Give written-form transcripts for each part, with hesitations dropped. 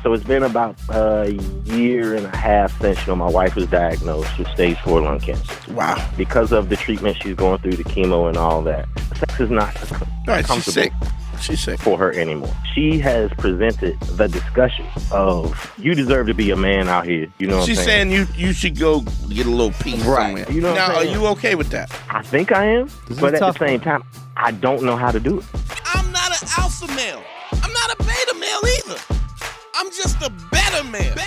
So it's been about a year and a half since my wife was diagnosed with stage 4 lung cancer. Wow. Because of the treatment she's going through, the chemo and all that, sex is not comfortable She's sick for her anymore. She has presented the discussion of, you deserve to be a man out here. You know what I'm saying? She's saying you should go get a little piece somewhere. You know what now, I'm saying? are you okay with that? I think I am, but at the same time, I don't know how to do it. I'm not an alpha male. I'm not a beta male either. I'm just a better man.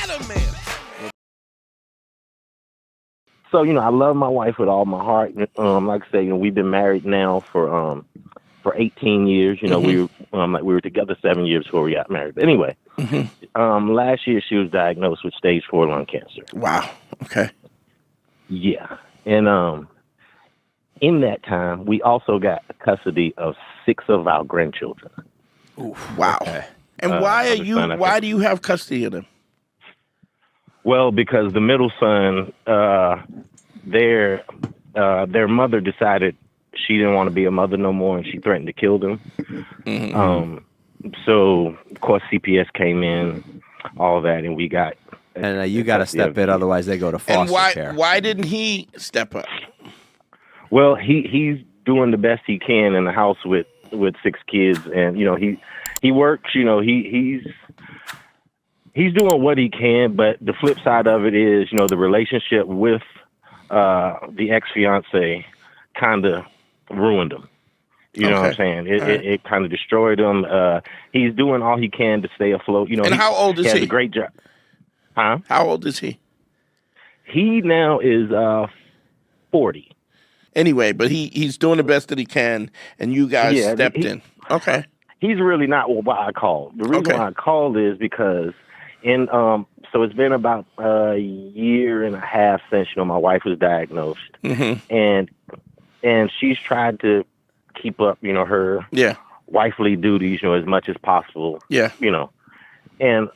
So, I love my wife with all my heart. Like I say, we've been married now for 18 years. We were together 7 years before we got married. But anyway, last year she was diagnosed with stage 4 lung cancer. Wow. Okay. Yeah. And in that time, we also got custody of 6 of our grandchildren. Ooh, wow. Okay. And why do you have custody of them? Well, because the middle son, their mother decided she didn't want to be a mother no more, and she threatened to kill them. So, of course, CPS came in, all that, and we got... And you got to step in, otherwise they go to foster care. And why didn't he step up? Well, he's doing the best he can in the house with 6 kids, and, he works, he's doing what he can, but the flip side of it is, the relationship with the ex-fiance kind of ruined him. You know what I'm saying? It kind of destroyed him. He's doing all he can to stay afloat. And how old is he? He has a great job. Huh? How old is he? He now is 40. Anyway, but he's doing the best that he can, and you guys stepped in. Okay. He's really not what I called. The reason why I called is because so it's been about a year and a half since my wife was diagnosed, and she's tried to keep up her wifely duties as much as possible. And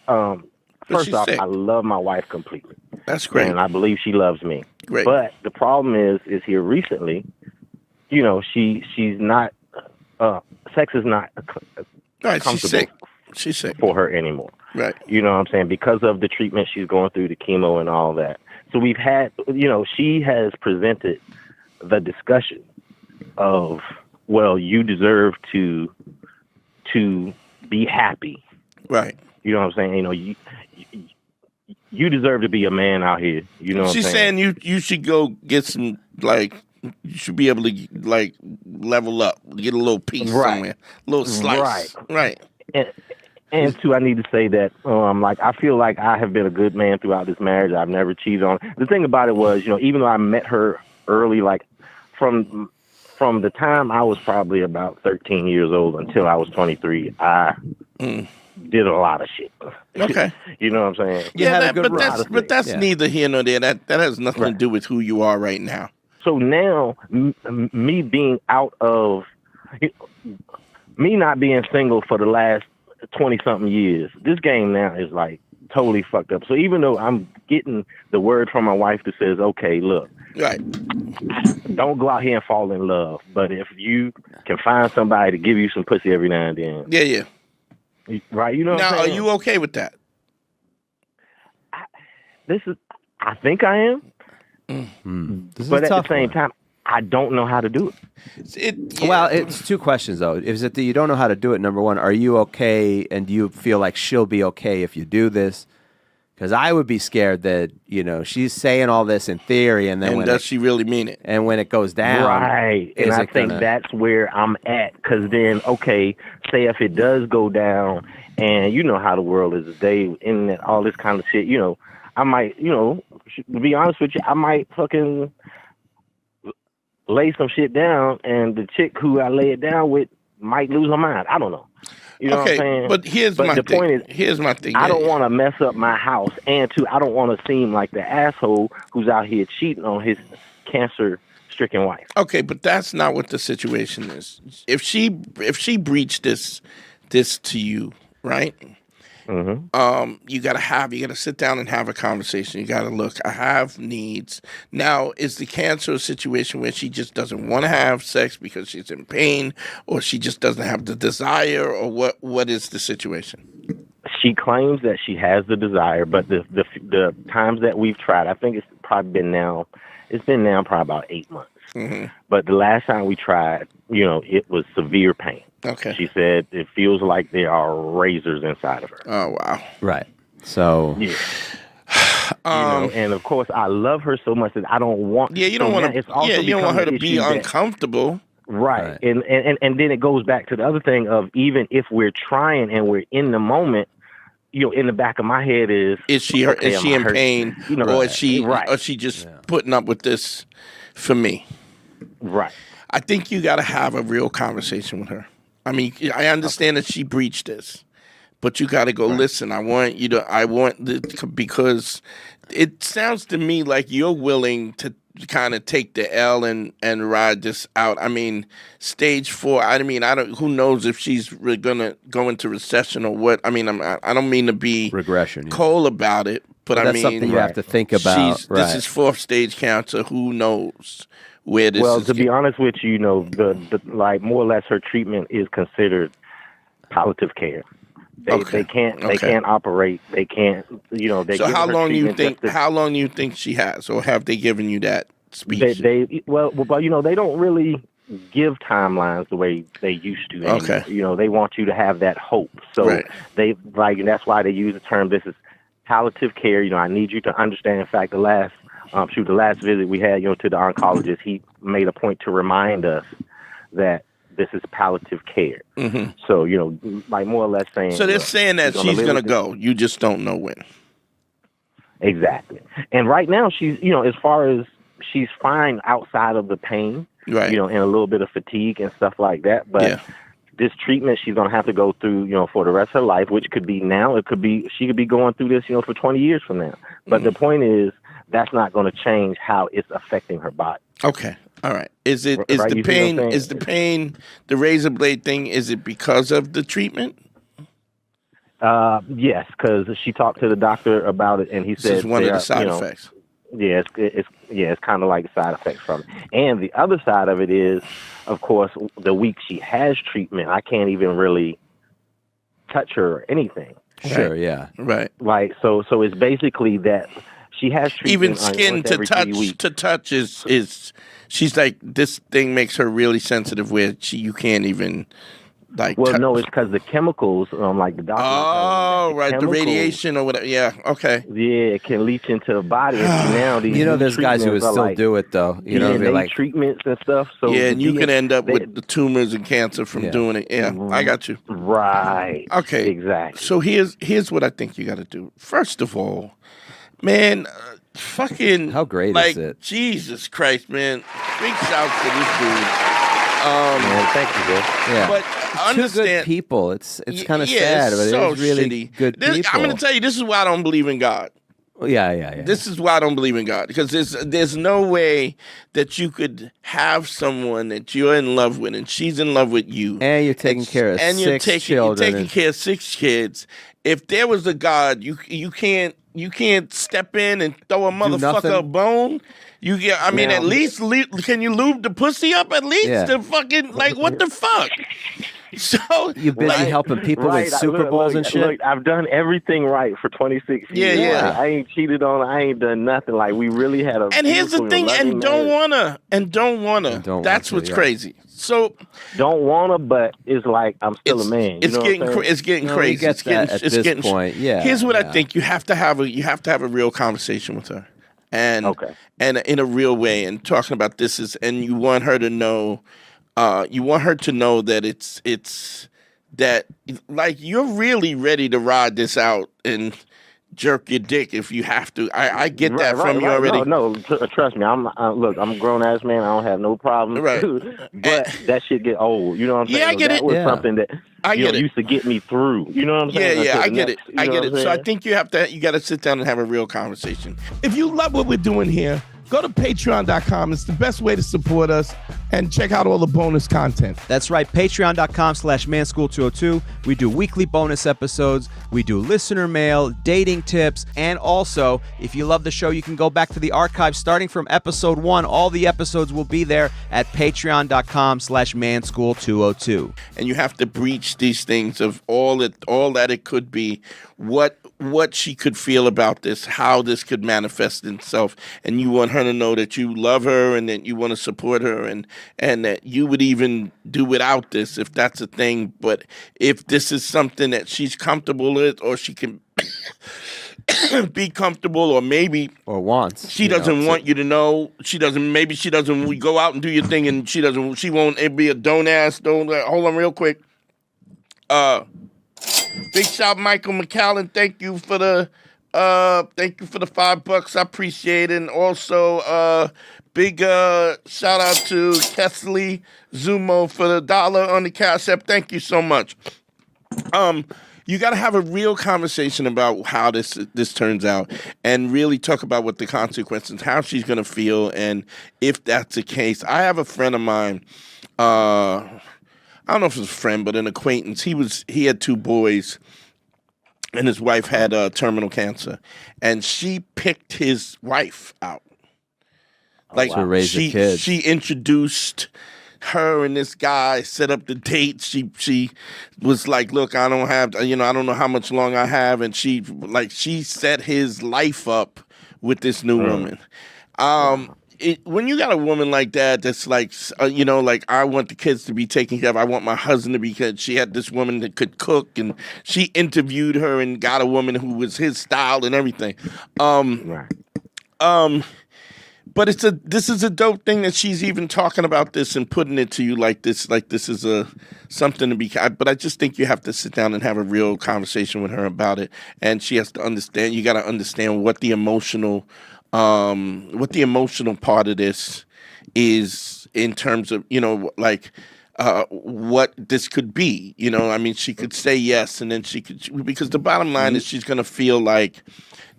first off, I love my wife completely. That's great, and I believe she loves me. Great, but the problem is here recently, she's not. Sex is not comfortable. She's sick for her anymore. Right. You know what I'm saying? Because of the treatment she's going through, the chemo and all that. So we've had, she has presented the discussion of, well, you deserve to be happy. Right. You know what I'm saying? You deserve to be a man out here. You know what I'm saying? She's saying you should go get some, you should be able to, level up, get a little piece somewhere, a little slice. Right. And two, I need to say that, I feel like I have been a good man throughout this marriage. I've never cheated on her. The thing about it was, even though I met her early, from the time I was probably about 13 years old until I was 23, I did a lot of shit. Okay. You know what I'm saying? Yeah, but that's neither here nor there. That has nothing to do with who you are right now. So now, me being out of, me not being single for the last 20-something years, this game now is totally fucked up. So even though I'm getting the word from my wife that says, okay, look, don't go out here and fall in love, but if you can find somebody to give you some pussy every now and then. Right, you know what I'm saying? Now, are you okay with that? I think I am. But at the same time, I don't know how to do it. Well, it's 2 questions, though. Is it that you don't know how to do it? Number one, are you okay, and do you feel like she'll be okay if you do this? Because I would be scared that, she's saying all this in theory, and then does she really mean it? And when it goes down. Right. And I think that's where I'm at. Because then, okay, say if it does go down, and you know how the world is today, internet, all this kind of shit, I might, to be honest with you, I might fucking lay some shit down, and the chick who I lay it down with might lose her mind. I don't know. You know what I'm saying? But the point is, here's my thing. I don't want to mess up my house, and two, I don't want to seem like the asshole who's out here cheating on his cancer-stricken wife. Okay, but that's not what the situation is. If she breached this to you, right? You gotta sit down and have a conversation. You gotta look, I have needs. Now, is the cancer a situation where she just doesn't want to have sex because she's in pain, or she just doesn't have the desire, or what is the situation? She claims that she has the desire, but the times that we've tried, I think it's been now probably about 8 months. Mm-hmm. But the last time we tried, it was severe pain. Okay. She said it feels like there are razors inside of her. Oh, wow. Right. So. Yeah. And of course, I love her so much that I don't want. Yeah, you don't want to. You don't want her to be uncomfortable. Right. And then it goes back to the other thing of, even if we're trying and we're in the moment, in the back of my head is she in pain, or is she just putting up with this for me? Right. I think you got to have a real conversation with her. I mean, I understand that she breached this, but you got to go, listen, because it sounds to me like you're willing to kind of take the L and ride this out. I mean, stage 4, who knows if she's really gonna go into recession or what. I mean, I don't mean to be regression, cold about it, but that's something you have to think about. This is 4th stage cancer. Who knows where this is? Well, to be honest with you, the like more or less her treatment is considered palliative care. They can't operate. They can't. So how long do you think she has, or have they given you that speech? They don't really give timelines the way they used to anymore. Okay. They want you to have that hope. So and that's why they use the term. This is palliative care. I need you to understand. In fact, the last visit we had, to the oncologist, he made a point to remind us that this is palliative care. Mm-hmm. So, like more or less saying. So they're saying that she's going to go. You just don't know when. Exactly. And right now she's, as far as she's fine outside of the pain, right. And a little bit of fatigue and stuff like that. But this treatment she's going to have to go through, for the rest of her life, which could be now. It could be, she could be going through this, for 20 years from now. But the point is, that's not going to change how it's affecting her body. Okay. All right. Is the pain, the razor blade thing, is it because of the treatment? Yes, because she talked to the doctor about it, and he said this is one of the side effects. Yeah, it's kind of like side effects from it. And the other side of it is, of course, the week she has treatment, I can't even really touch her or anything. Sure, yeah. Right. Like, so it's basically that she has treatment. Even skin to touch is she's like, this thing makes her really sensitive where you can't even like. Well, no, it's because the chemicals, like the doctor. Oh, right, the radiation or whatever. Yeah, okay. Yeah, it can leach into the body. And now these there's guys who would still do it though. They're like treatments and stuff. So and you can end up with the tumors and cancer from doing it. Yeah, I got you. Right. Okay. Exactly. So here's what I think you got to do. First of all, man, fucking how great is it? Jesus Christ, man! Big shouts to this dude. Man, thank you, bro. Yeah. But I understand good people. It's kind of sad, but so it's really shitty. Good people. I'm going to tell you, this is why I don't believe in God. Yeah. This is why I don't believe in God, because there's no way that you could have someone that you're in love with and she's in love with you, and you're taking care of six children. You're taking care of 6 kids. If there was a God, you can't step in and throw a motherfucker a bone. At least can you lube the pussy up at least? Yeah. To fucking what the fuck? So you're busy helping people with Super Bowls and shit. Look, I've done everything right for 26 years. Yeah. Like, I ain't cheated on. I ain't done nothing. Like, we really had a. And here's the thing, and don't wanna. That's what's crazy. So don't wanna, but it's like I'm still a man. It's getting crazy. At this point. Yeah. Here's what I think: you have to have a real conversation with her, and in a real way, and talking about this and you want her to know. You want her to know that it's that like you're really ready to ride this out and jerk your dick if you have to. I get that from you already. No, trust me. I'm a grown ass man. I don't have no problem. Right. But that shit get old. You know what I'm saying? Yeah, I get it. That was something that used to get me through. You know what I'm saying? Yeah, I get it. I get it. So I think you got to sit down and have a real conversation. If you love what we're doing here, Go to patreon.com. It's the best way to support us, and check out all the bonus content. That's right, patreon.com/manschool202. We do weekly bonus episodes. We do listener mail, dating tips, and also, if you love the show, you can go back to the archives starting from episode 1. All the episodes will be there at patreon.com/manschool202. And you have to breach these things of all that it could be, what she could feel about this, how this could manifest itself, and you want her to know that you love her and that you want to support her, and that you would even do without this if that's a thing. But if this is something that she's comfortable with, or she can be comfortable, or maybe or wants, she doesn't want you to know, she doesn't go out and do your thing, and she won't, it'd be a don't hold on real quick. Big shout Michael McCallan, thank you for the $5. I appreciate it. And also big shout out to Kesley Zumo for the $1 on the Cash App. Thank you so much. You got to have a real conversation about how this turns out, and really talk about what the consequences, how she's going to feel, and if that's the case. I have a friend of mine, I don't know if it was a friend, but an acquaintance. He had 2 boys, and his wife had terminal cancer, and she picked his wife out. Like, to raise the kids. She introduced her and this guy, set up the date. She was like, "Look, I don't have, I don't know how much long I have," and she set his life up with this new woman. When you got a woman like that, that's like, like, I want the kids to be taken care of. I want my husband to be, because she had this woman that could cook, and she interviewed her and got a woman who was his style and everything. Right. But this is a dope thing that she's even talking about this and putting it to you like this is something to be. But I just think you have to sit down and have a real conversation with her about it, and she has to understand. You got to understand what the emotional part of this is, in terms of, what this could be. I mean, she could say yes, and then because the bottom line is she's going to feel like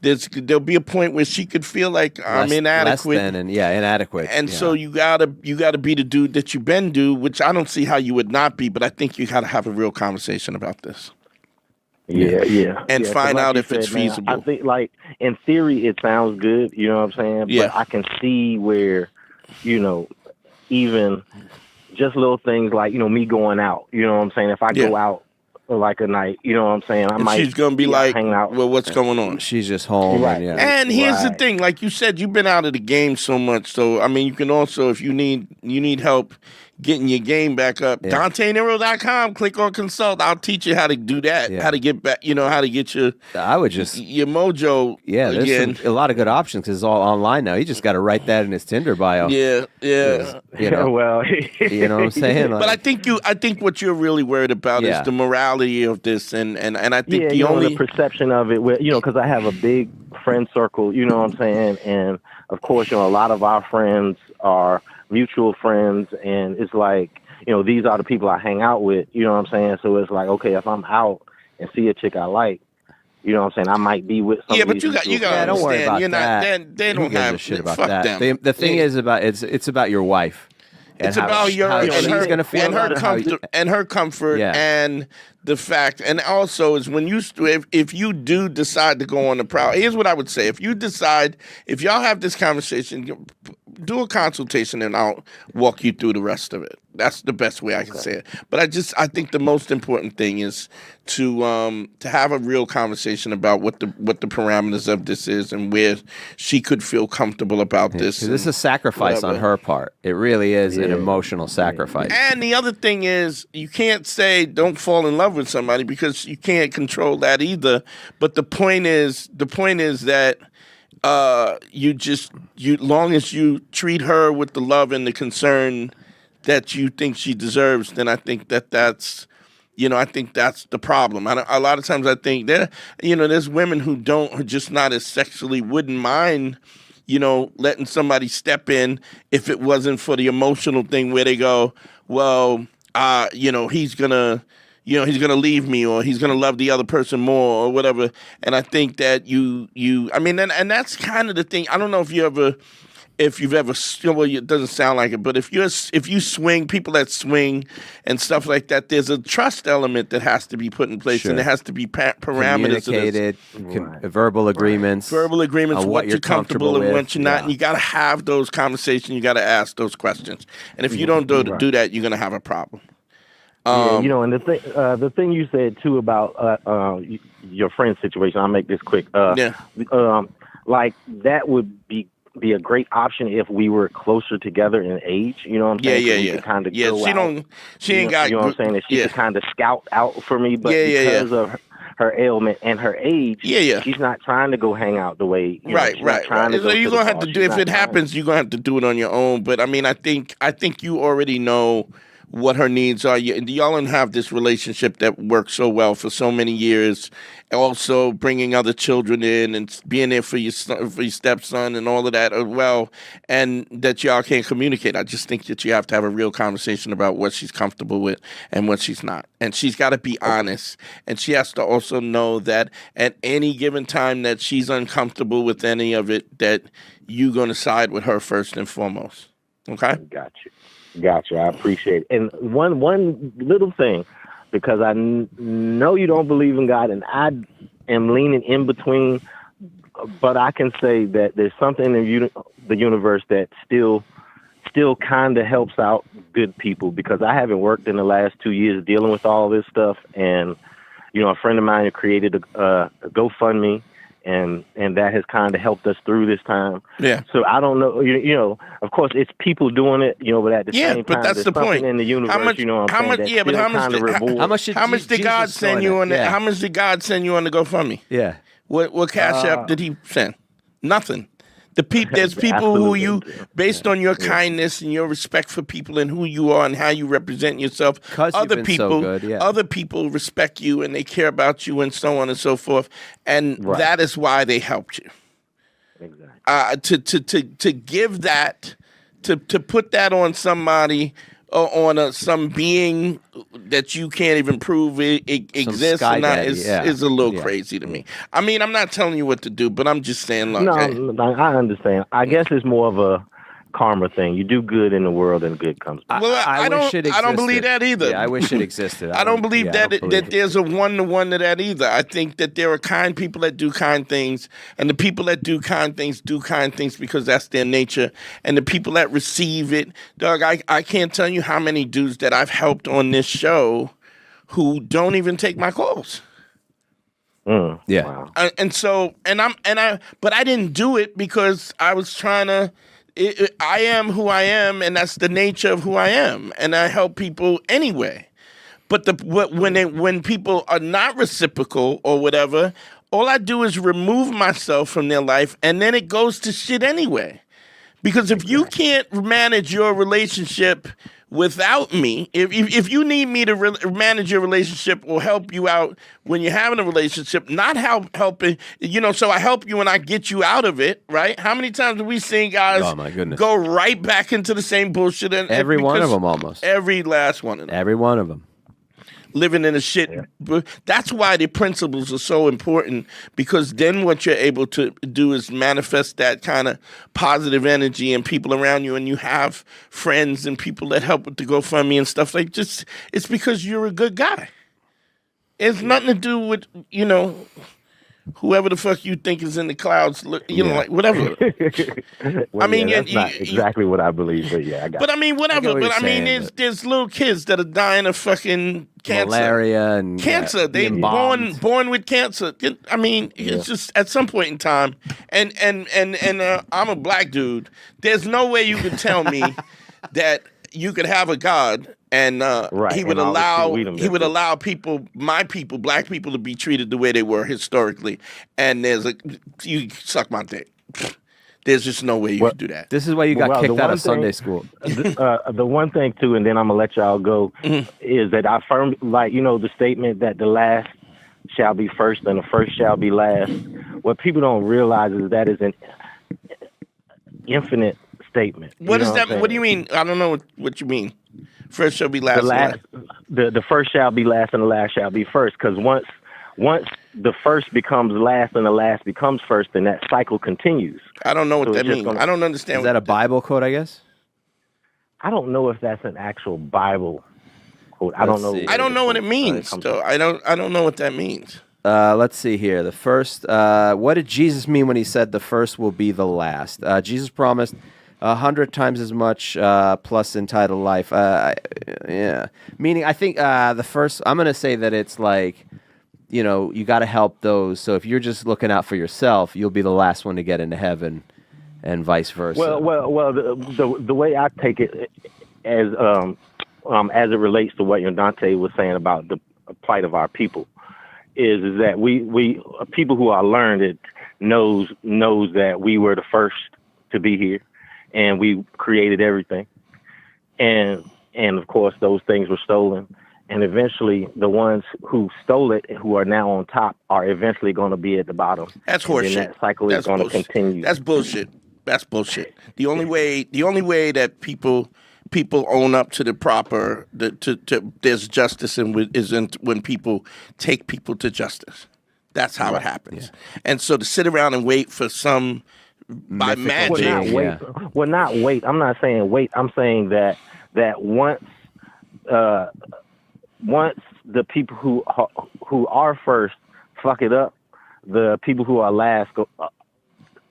there'll be a point where she could feel like I'm inadequate. Inadequate. And so you gotta be the dude that you've been which I don't see how you would not be, but I think you gotta have a real conversation about this. Yeah. And find out if it's feasible. I think, like, in theory, it sounds good, you know what I'm saying? Yeah. But I can see where, even just little things like, me going out, you know what I'm saying? If I go out like a night, you know what I'm saying? She's going to be like, hanging out. Well, what's going on? She's just home. Right. And here's the thing. Like you said, you've been out of the game so much. So, I mean, you can also, if you need help getting your game back up, DanteNero.com, click on consult. I'll teach you how to do that, how to get back, how to get your mojo again. There's a lot of good options because it's all online now. You just got to write that in his Tinder bio. Yeah. Well, you know what I'm saying? But I think what you're really worried about is the morality of this, and I think the perception of it, because I have a big friend circle, you know what I'm saying? And of course, a lot of our friends are mutual friends, and it's like, these are the people I hang out with, you know what I'm saying? So it's like, okay, if I'm out and see a chick I like, you know what I'm saying, I might be with some but you got don't worry about that. They don't have shit about fuck that. Them. The thing is it's about your wife. It's about she's gonna feel and her comfort, and the fact, and also is when if you do decide to go on the prowl. Here's what I would say: if y'all have this conversation, do a consultation, and I'll walk you through the rest of it. That's the best way I can say it. But I think the most important thing is to have a real conversation about what the parameters of this is, and where she could feel comfortable about this. This is a sacrifice on her part. It really is an emotional sacrifice. And the other thing is, you can't say don't fall in love with somebody, because you can't control that either. But the point is that long as you treat her with the love and the concern that you think she deserves, then I think that's the problem. A lot of times I think there's women who just not as sexually, wouldn't mind, letting somebody step in if it wasn't for the emotional thing where they go, well, he's gonna leave me, or he's gonna love the other person more, or whatever. And I think that and that's kind of the thing. I don't know if if you've ever, well, it doesn't sound like it, but if you swing, people that swing and stuff like that, there's a trust element that has to be put in place, and there has to be parameters. Communicated, verbal agreements, what you're comfortable with, and what you're not, and you got to have those conversations. You got to ask those questions, and if you don't do that, you're gonna have a problem. And the thing you said too about your friend's situation, I'll make this quick. Like that would be a great option if we were closer together in age. You know what I'm saying? Yeah. Kind of she ain't got. You know what I'm saying? That she could kind of scout out for me, but because of her ailment and her age, she's not trying to go hang out the way. Right. So you're gonna have to do. If it happens, you're gonna have to do it on your own. But I mean, I think you already know what her needs are. Y'all don't have this relationship that worked so well for so many years. Also bringing other children in and being there for your son, for your stepson and all of that as well, and that y'all can't communicate. I just think that you have to have a real conversation about what she's comfortable with and what she's not. And she's got to be honest. And she has to also know that at any given time that she's uncomfortable with any of it, that you're going to side with her first and foremost. Okay? Gotcha. I appreciate it. And one little thing, because I know you don't believe in God, and I am leaning in between, but I can say that there's something in the universe that still kind of helps out good people, because I haven't worked in the last 2 years dealing with all this stuff. And, a friend of mine created a GoFundMe, and that has kind of helped us through this time. Yeah. So I don't know, of course it's people doing it, but at the same time, but that's the point. In the universe, how much did God send you on the? How much did God send you on the GoFundMe? Yeah. What cash app did He send? Nothing. There's people who you, based on your kindness and your respect for people and who you are and how you represent yourself, other people respect you and they care about you and so on and so forth, and that is why they helped you. Exactly. To give that, to put that on somebody, on some being that you can't even prove it exists or not is a little crazy to me. I mean, I'm not telling you what to do, but I'm just saying, look. No, I understand. I guess it's more of a karma thing. You do good in the world and good comes back. Well, I don't believe that either. Yeah, I wish it existed. I don't believe that there's a one-to-one to that either. I think that there are kind people that do kind things, and the people that do kind things because that's their nature, and the people that receive it, dog, I can't tell you how many dudes that I've helped on this show who don't even take my calls. Yeah. Wow. But I didn't do it because I was trying to. I am who I am, and that's the nature of who I am, and I help people anyway. But when people are not reciprocal or whatever, all I do is remove myself from their life, and then it goes to shit anyway. Because if you can't manage your relationship without me, if you need me to manage your relationship or help you out when you're having a relationship, not helping, so I help you and I get you out of it, right? How many times have we seen guys go right back into the same bullshit? Every one of them almost. Every last one of them. Every one of them. Living in a shit. Yeah. That's why the principles are so important, because then what you're able to do is manifest that kind of positive energy in people around you, and you have friends and people that help with the GoFundMe and stuff like just. It's because you're a good guy. It's nothing to do with, whoever the fuck you think is in the clouds, like whatever. Well, I mean, that's not exactly what I believe, but yeah, I got. But I mean, whatever. But I mean, there's little kids that are dying of fucking cancer, malaria, and cancer. They born with cancer. I mean, it's just at some point in time, and I'm a black dude. There's no way you could tell me that you could have a God. And he would allow people, my people, black people, to be treated the way they were historically. And you suck my dick. There's just no way you could do that. This is why you got kicked out of Sunday school. The one thing too, and then I'm gonna let y'all go, is that I firmly the statement that the last shall be first and the first shall be last. What people don't realize is that is an infinite statement. What is that? What do you mean? I don't know what you mean. First shall be last. The first shall be last, and the last shall be first. Because once the first becomes last and the last becomes first, then that cycle continues. I don't know what that means. I don't understand. Is that a Bible quote, I guess? I don't know if that's an actual Bible quote. I don't know. I don't know what it means, though. I don't know what that means. Let's see here. The first, what did Jesus mean when he said the first will be the last? Jesus promised 100 times as much plus entitled life. Yeah. Meaning, I think the first, I'm going to say that it's like, you know, you got to help those. So if you're just looking out for yourself, you'll be the last one to get into heaven, and vice versa. Well. The way I take it as it relates to what Dante was saying about the plight of our people is that we people who are learned knows that we were the first to be here, and we created everything, and of course those things were stolen. And eventually, the ones who stole it, who are now on top, are eventually going to be at the bottom. That's horseshit. That cycle is going to continue. That's bullshit. That's bullshit. The only way that people own up to the proper, there's justice isn't when people take people to justice. That's how it happens. Yeah. And so to sit around and wait for some by magic. Well, not wait. I'm not saying wait. I'm saying that once the people who are first fuck it up, the people who are last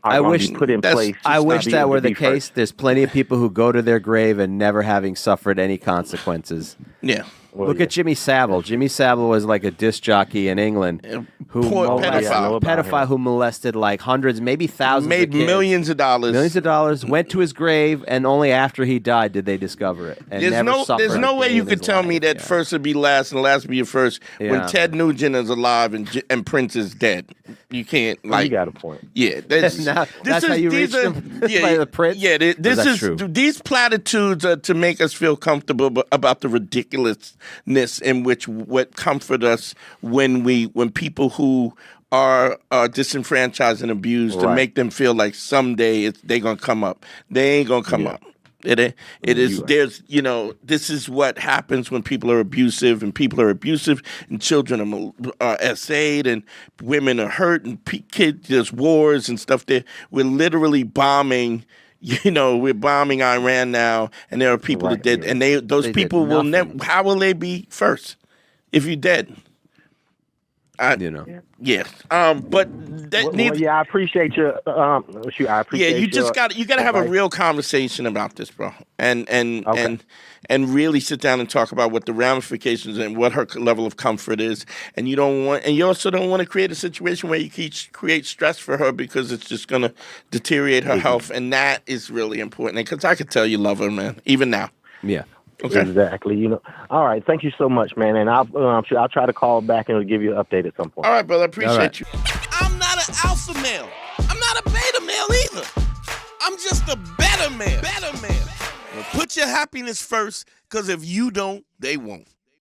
are going to be put in place. I wish that were the case. First. There's plenty of people who go to their grave and never having suffered any consequences. Yeah. Look at Jimmy Savile. Jimmy Savile was like a disc jockey in England who pedophile who molested like hundreds, maybe thousands made of kids. Millions of dollars, went to his grave, and only after he died did they discover it. And there's no way you could tell me that first would be last and last would be first when Ted Nugent is alive and Prince is dead. You can't like. You got a point. Yeah, that's how you reach them by the Prince. Yeah, these platitudes are to make us feel comfortable about the ridiculousness in which what comfort us when people who are disenfranchised and abused to make them feel like someday they're gonna come up. They ain't gonna come up. It is. There's this is what happens when people are abusive, and children are essayed, and women are hurt, and kids, there's wars and stuff. We're literally bombing. We're bombing Iran now, and there are people that did, and those people will never. How will they be first if you're dead? Yeah. But I appreciate your. I appreciate. Yeah, you got to have a real conversation about this, bro, and really sit down and talk about what the ramifications and what her level of comfort is. And you also don't want to create a situation where you create stress for her because it's just going to deteriorate her health, and that is really important. Because I could tell you love her, man, even now. Yeah. Okay. Exactly. All right. Thank you so much, man. And I'll try to call back and give you an update at some point. All right, brother. Appreciate you. I'm not an alpha male. I'm not a beta male either. I'm just a better man. Put your happiness first, because if you don't, they won't.